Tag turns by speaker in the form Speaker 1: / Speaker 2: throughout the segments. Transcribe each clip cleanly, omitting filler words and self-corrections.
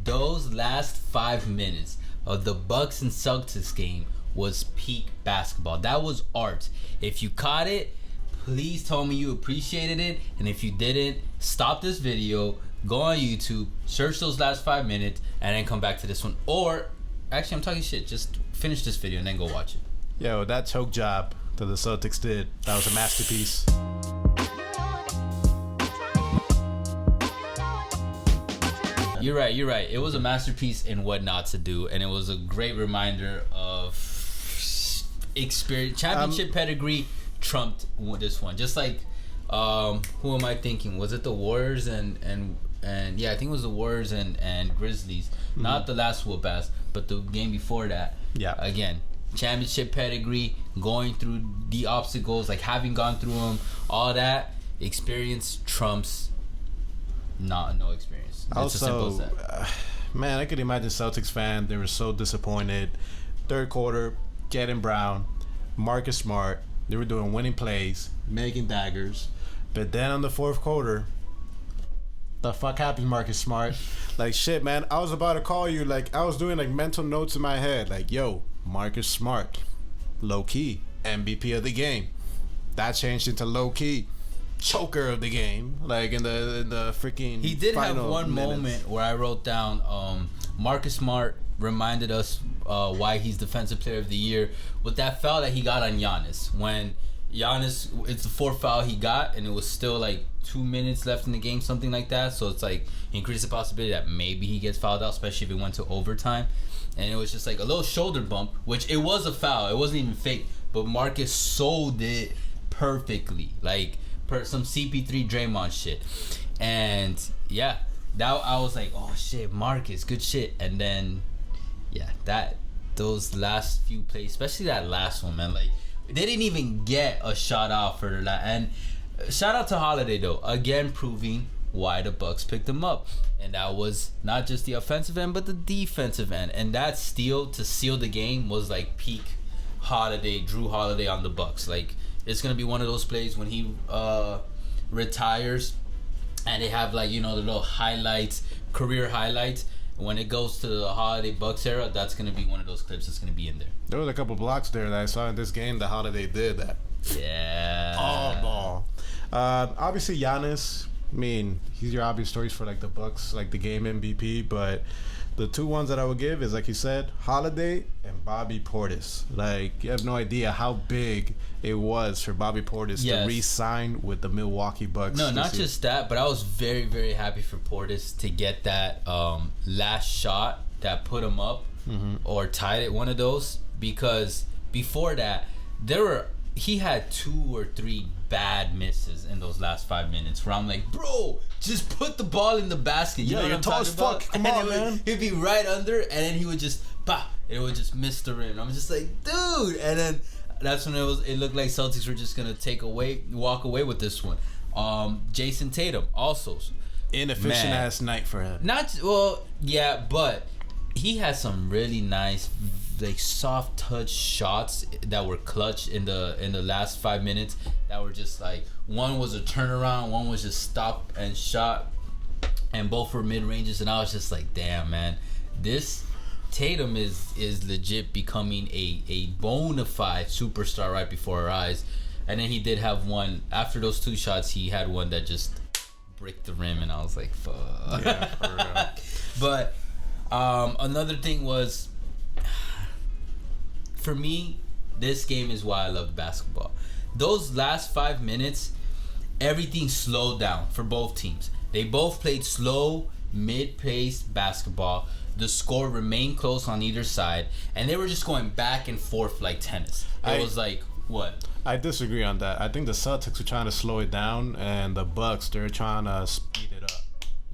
Speaker 1: those last 5 minutes of the Bucks and Celtics game was peak basketball. That was art. If you caught it, please tell me you appreciated it. And if you didn't, stop this video, go on YouTube, search those last 5 minutes, and then come back to this one. Or, actually, I'm talking shit. Just finish this video and then go watch it.
Speaker 2: Yo, that choke job that the Celtics did, that was a masterpiece.
Speaker 1: You're right. It was a masterpiece in what not to do, and it was a great reminder of experience. Championship pedigree trumped this one. Just like, who am I thinking? Was it the Warriors and yeah, I think it was the Warriors and Grizzlies. Mm-hmm. Not the last whoop ass, but the game before that.
Speaker 2: Yeah.
Speaker 1: Again, championship pedigree, going through the obstacles, like having gone through them, all that experience trumps no experience. It's
Speaker 2: also,
Speaker 1: as simple as that.
Speaker 2: Man, I could imagine Celtics fan. They were so disappointed. Third quarter, getting Brown, Marcus Smart. They were doing winning plays, making daggers. But then on the fourth quarter, the fuck happened, Marcus Smart? Like, shit, man. I was about to call you. Like, I was doing, like, mental notes in my head. Like, yo, Marcus Smart, low-key, MVP of the game. That changed into low-key choker of the game. Like, in the freaking
Speaker 1: He did have
Speaker 2: final
Speaker 1: one
Speaker 2: minutes.
Speaker 1: moment where I wrote down, Marcus Smart reminded us why he's Defensive Player of the Year with that foul that he got on Giannis. When Giannis, it's the fourth foul he got, and it was still like 2 minutes left in the game, something like that. So it's like increased the possibility that maybe he gets fouled out, especially if it went to overtime. And it was just like a little shoulder bump, which it was a foul. It wasn't even fake, but Marcus sold it perfectly, like some CP3 Draymond shit. And yeah, that I was like, oh shit, Marcus, good shit. And then yeah, those last few plays, especially that last one, man, like they didn't even get a shot out for that. And shout out to Holiday though, again proving why the Bucks picked him up. And that was not just the offensive end, but the defensive end. And that steal to seal the game was like peak Holiday, Drew Holiday on the Bucks. Like, it's gonna be one of those plays when he retires, and they have, like, you know, the little highlights, career highlights. When it goes to the Holiday Bucks era, that's gonna be one of those clips that's gonna be in there.
Speaker 2: There was a couple blocks there that I saw in this game. The Holiday did that.
Speaker 1: Yeah.
Speaker 2: All ball. Obviously, Giannis. I mean, he's your obvious choice for like the Bucks, like the game MVP. But the two ones that I would give is, like you said, Holiday and Bobby Portis. Like, you have no idea how big it was for Bobby Portis to re-sign with the Milwaukee Bucks.
Speaker 1: No, not just that, but I was very, very happy for Portis to get that last shot that put him up, or tied it, one of those, because before that, he had 2 or 3 bad misses in those last 5 minutes where I'm like, bro, just put the ball in the basket. You know
Speaker 2: you're tall as fuck. Come on, man.
Speaker 1: He'd be right under, and then he would just, it would just miss the rim. I'm just like, dude. And then that's when it looked like Celtics were just going to walk away with this one. Jayson Tatum, also.
Speaker 2: Inefficient ass night for him.
Speaker 1: But he had some really nice, like, soft touch shots that were clutch in the last 5 minutes, that were just like, one was a turnaround, one was just stop and shot, and both were mid ranges. And I was just like, damn, man, this Tatum is legit becoming a bona fide superstar right before our eyes. And then he did have one after those 2 shots. He had one that just bricked the rim, and I was like, fuck.
Speaker 2: Yeah, for real.
Speaker 1: But another thing was, for me, this game is why I love basketball. Those last 5 minutes, everything slowed down for both teams. They both played slow, mid-paced basketball. The score remained close on either side, and they were just going back and forth like tennis. It was like, what?
Speaker 2: I disagree on that. I think the Celtics were trying to slow it down, and the Bucks, they're trying to speed it up.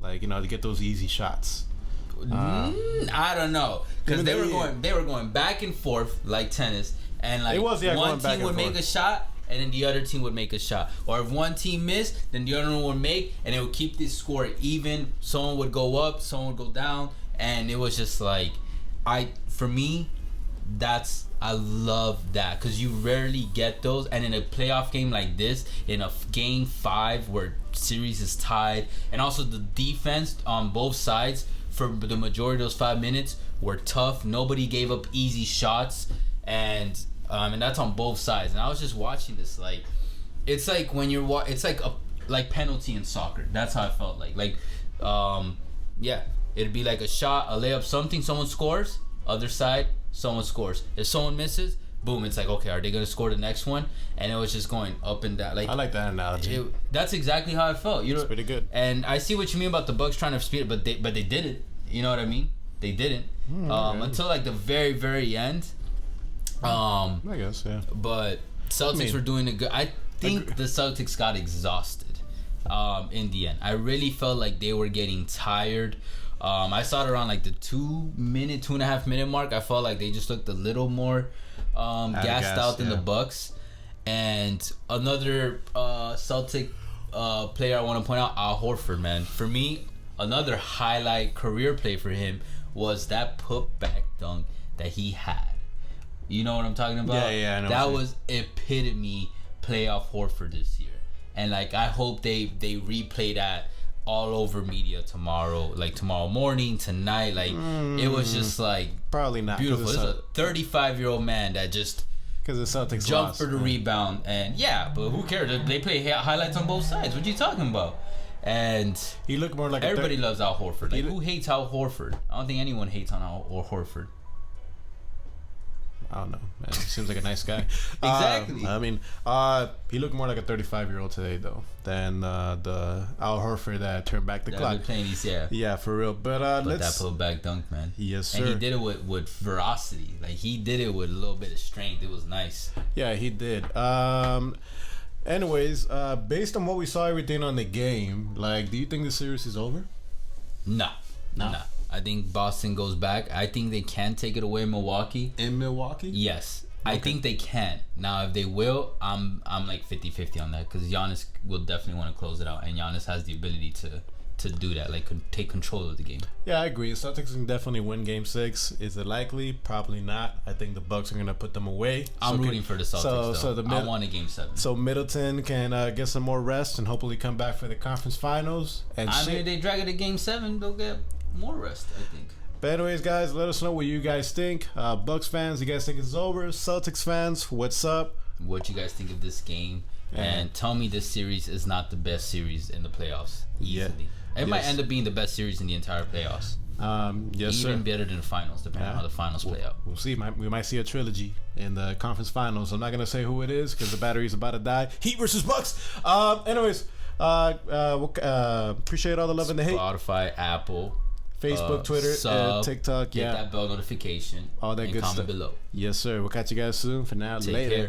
Speaker 2: Like, you know, to get those easy shots.
Speaker 1: I don't know, because they were going back and forth like tennis, and like one team would make a shot, and then the other team would make a shot. Or if one team missed, then the other one would make, and it would keep this score even. Someone would go up, someone would go down, and it was just like, for me, I love that, because you rarely get those. And in a playoff game like this, in a game 5 where series is tied, and also the defense on both sides for the majority of those 5 minutes were tough. Nobody gave up easy shots, and that's on both sides. And I was just watching this, like, it's like when you're it's like a penalty in soccer. That's how I felt like yeah, it'd be like a shot, a layup, something. Someone scores, other side, someone scores. If someone misses, boom, it's like, okay, are they gonna score the next one? And it was just going up and down. Like,
Speaker 2: I like that analogy.
Speaker 1: That's exactly how I felt. You know,
Speaker 2: it's pretty good.
Speaker 1: And I see what you mean about the Bucks trying to speed it, but they didn't. You know what I mean? They didn't until like the very, very end.
Speaker 2: I guess, yeah.
Speaker 1: But Celtics were doing a good. I think the Celtics got exhausted in the end. I really felt like they were getting tired. I saw it around like the 2.5 minute mark. I felt like they just looked a little more gassed out than the Bucks. And another Celtic player I want to point out, Al Horford, man. For me, another highlight career play for him was that put-back dunk that he had. You know what I'm talking about?
Speaker 2: Yeah, I know.
Speaker 1: That was epitome playoff Horford this year. And like, I hope they replay that all over media tomorrow, like tomorrow morning, tonight. Like, it was just like
Speaker 2: probably not
Speaker 1: beautiful. It's a 35-year-old man that just
Speaker 2: because the Celtics
Speaker 1: jumped
Speaker 2: lost,
Speaker 1: for the rebound, and but who cares? They play highlights on both sides. What you talking about? And
Speaker 2: he looked more like
Speaker 1: everybody loves Al Horford. Like, who hates Al Horford? I don't think anyone hates on Al Horford.
Speaker 2: I don't know, man. He seems like a nice guy.
Speaker 1: Exactly.
Speaker 2: I mean, he looked more like a 35-year-old today, though, than the Al Horford that turned back the clock. Yeah, for real. But let's
Speaker 1: that put back dunk, man.
Speaker 2: Yes, sir.
Speaker 1: And he did it with ferocity. Like, he did it with a little bit of strength. It was nice.
Speaker 2: Yeah, he did. Anyways, based on what we saw, everything on the game, like, do you think the series is over?
Speaker 1: No. I think Boston goes back. I think they can take it away in Milwaukee.
Speaker 2: In Milwaukee?
Speaker 1: Yes. Okay. I think they can. Now, if they will, I'm like 50-50 on that, because Giannis will definitely want to close it out, and Giannis has the ability to do that, like take control of the game.
Speaker 2: Yeah, I agree. Celtics can definitely win Game 6. Is it likely? Probably not. I think the Bucks are going to put them away.
Speaker 1: I'm rooting for the Celtics, though. I want a Game 7.
Speaker 2: So Middleton can get some more rest and hopefully come back for the conference finals. And
Speaker 1: mean, if they drag it to Game 7, they'll get more rest, I think.
Speaker 2: But anyways, guys, let us know what you guys think. Bucks fans, you guys think it's over? Celtics fans, what's up?
Speaker 1: What you guys think of this game? And tell me this series is not the best series in the playoffs. Easily. It might end up being the best series in the entire playoffs.
Speaker 2: Yes, sir.
Speaker 1: Even better than the finals, depending on how the finals play out.
Speaker 2: We'll see. We might see a trilogy in the conference finals. I'm not going to say who it is because the battery's about to die. Heat versus Bucks. Anyways, appreciate all the love and the hate.
Speaker 1: Spotify, Apple,
Speaker 2: Facebook, Twitter, TikTok.
Speaker 1: Get that bell notification.
Speaker 2: All that good stuff.
Speaker 1: Comment below.
Speaker 2: Yes, sir. We'll catch you guys soon. For now,
Speaker 1: Take
Speaker 2: later.
Speaker 1: care.